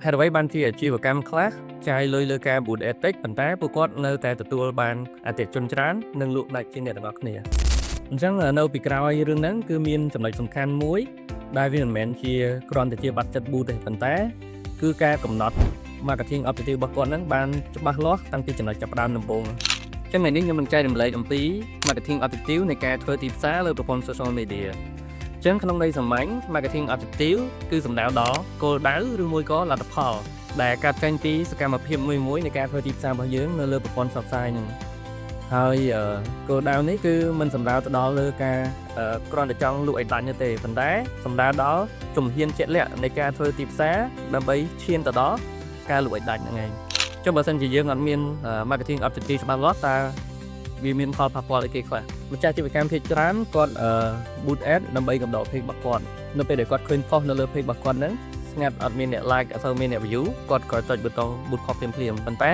ហេតុអ្វីបានជាអាជីវកម្មខ្លះចាយលុយលើការ boot ad តិចប៉ុន្តែពួកគាត់នៅតែទទួលបានអតិថិជនច្រើននិងលក់ដាច់ជាងអ្នកទាំងអស់គ្នាអញ្ចឹងនៅពីក្រោយរឿងហ្នឹងគឺមានចំណុចសំខាន់មួយដែលវាមិនមែនជាគ្រាន់តែជាបាត់ចិត្ត boot ទេប៉ុន្តែគឺការកំណត់ marketing objective របស់គាត់ហ្នឹងបានច្បាស់លាស់តាំងពីចំណុចចាប់ផ្ដើមដំបូងអញ្ចឹងថ្ងៃនេះខ្ញុំនឹងចែករំលែកអំពី marketing objective នៃការធ្វើទីផ្សារលើប្រព័ន្ធ social media អញ្ចឹងក្នុងន័យសាមញ្ញ marketing objective គឺសំដៅដល់គោលដៅឬមួយក៏លទ្ធផលដែលកាត់ចេញពីសកម្មភាពមួយៗនៃការធ្វើទីផ្សាររបស់យើងនៅលើប្រព័ន្ធផ្សព្វផ្សាយហ្នឹងហើយគោលដៅនេះគឺមិនសំដៅទៅដល់លើការគ្រាន់តែចង់លក់ឲ្យដាច់ទេប៉ុន្តែសំដៅដល់ជំហានជាក់លាក់នៃការធ្វើទីផ្សារដើម្បីឈានទៅដល់ការលក់ឲ្យដាច់ហ្នឹងឯងចុះបើសិនជាយើងអត់មាន marketing objective ច្បាស់លាស់តើវាមានផលប៉ះពាល់អីគេខ្លះម្ចាស់អាជីវកម្មភាគច្រើនគាត់ boot ad ដើម្បីកំដរ page របស់គាត់នៅពេលដែលគាត់ឃើញ post នៅលើ page របស់គាត់ហ្នឹងស្ងាត់អត់មានអ្នក like អត់សូវមានអ្នក view គាត់ក៏ចុចប៊ូតុង boot post ភ្លាមៗប៉ុន្តែ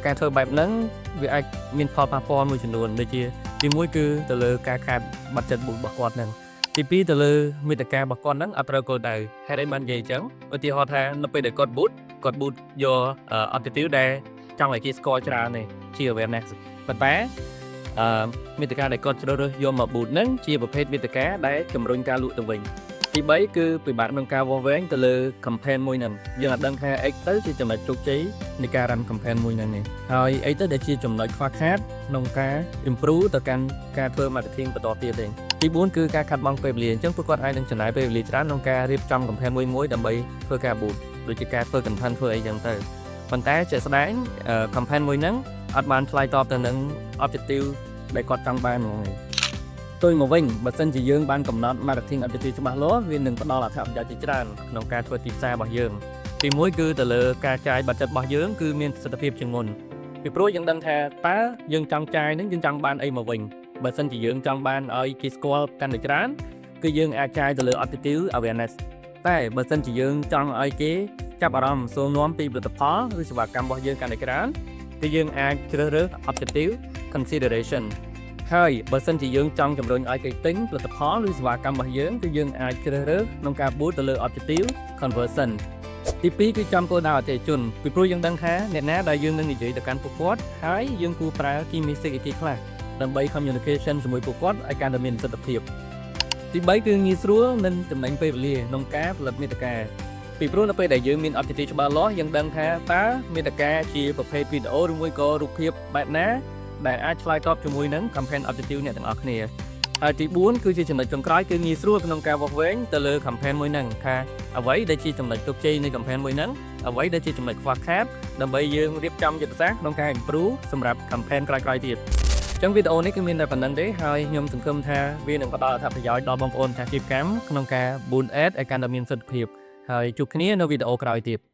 ការធ្វើបែបហ្នឹងវាអាចមានផលប៉ះពាល់មួយចំនួនដូចជាទី1គឺទៅលើការខាតបាត់ចិត្ត boot របស់គាត់ហ្នឹងទី2ទៅលើមាតិការបស់គាត់ហ្នឹងអត់ត្រូវគោលដៅហេតុអីបាននិយាយអញ្ចឹងឧទាហរណ៍ថានៅពេលដែលគាត់ boot យក objective ដែលចង់ឲ្យគេស្គាល់ច្រើននេះជា awareness ប៉ុន្តែមាតិកាដែលគាត់ជ្រើសរើសយកមក boot ហ្នឹងជាប្រភេទមាតិកាដែលជំរុញការលក់ទៅវិញទី3គឺពិបាកក្នុងការវាស់វែងទៅលើ campaign មួយហ្នឹងយើងអត់ដឹងថាអីទៅជាចំណុចជោគជ័យនៃការ run campaign មួយហ្នឹងនេះហើយអីទៅដែលជាចំណុចខ្វះខាតក្នុងការ improve ទៅកាន់ការធ្វើ marketing បន្តទៀតទេទី4គឺការខាត់បង់ពេលវេលាអញ្ចឹងពួកគាត់អាចនឹងចំណាយពេលវេលាច្រើនក្នុងការរៀបចំ campaign មួយដើម្បីធ្វើការ boot ដូចជាការធ្វើ content ធ្វើអីចឹងទៅប៉ុន្តែជាក់ស្ដែង campaign មួយហ្នឹងអត់បានឆ្លើយតបទៅនឹង objective ដែលគាត់ចង់បានហ្មងទៅមកវិញបើសិនជាយើងបានកំណត់ marketing objective ច្បាស់លាស់វានឹងផ្ដល់អត្ថប្រយោជន៍ជាច្រើនក្នុងការធ្វើទីផ្សាររបស់យើងទី1គឺទៅលើការចាយបច្ចិតរបស់យើងគឺមានប្រសិទ្ធភាពជាងមុនពីព្រោះយើងដឹងថាតើយើងចង់ចាយនឹងយើងចង់បានអីមកវិញបើសិនជាយើងចង់បានឲ្យគេស្គាល់កាន់តែច្រើនគឺយើងអាចចាយទៅលើ objective awareness តែបើសិនជាយើងចង់ឲ្យគេចាប់អារម្មណ៍សួរនាំពីផលិតផលឬសេវាកម្មរបស់យើងកាន់តែច្រើនគឺយើងអាចជ្រើសរើស objective consideration ហើយបើសិនជាយើងចង់ជំរុញឲ្យគេទិញផលិតផលឬសេវាកម្មរបស់យើងគឺយើងអាចជ្រើសរើសក្នុងការ boot ទៅលើ objective conversion ទី2គឺចំគោលដៅអតិថិជនពីព្រោះយើងដឹងថាអ្នកណាដែលយើងនឹងនិយាយទៅកាន់ពួកគាត់ហើយយើងគួរប្រើ key message អីគេខ្លះដើម្បី communication ជាមួយពួកគាត់ឲ្យកាន់តែមានប្រសិទ្ធភាពទី3គឺងាយស្រួលនិងចំណេញពេលវេលាក្នុងការផលិតមាតិកាពីព្រោះនៅពេលដែលយើងមាន objective ច្បាស់លាស់យើងដឹងថាតើមាតិកាជាប្រភេទវីដេអូឬមួយក៏រូបភាពបែបណាដែលអាចឆ្លើយតបជាមួយនឹង campaign objective អ្នកទាំងអស់គ្នាហើយទី4គឺជាចំណុចចុងក្រោយគឺងាយស្រួលក្នុងការវាស់វែងទៅលើ campaign មួយហ្នឹងថាអ្វីដែលជាចំណុចជោគជ័យនៃ campaign មួយហ្នឹងអ្វីដែលជាចំណុចខ្វះខាតដើម្បីយើងរៀបចំយុទ្ធសាស្ត្រក្នុងការ improve សម្រាប់ campaign ក្រោយៗទៀតអញ្ចឹងវីដេអូនេះគឺមានតែប៉ុណ្្នឹងទេហើយខ្ញុំសង្ឃឹមថាវានឹងផ្ដល់អត្ថប្រយោជន៍ដល់បងប្អូនម្ចាស់អាជីវកម្មក្នុងការ boot ad ឲ្យកាន់តែមានប្រសិទ្ធភាពហើយជួបគ្នានៅវីដេអូក្រោយទៀត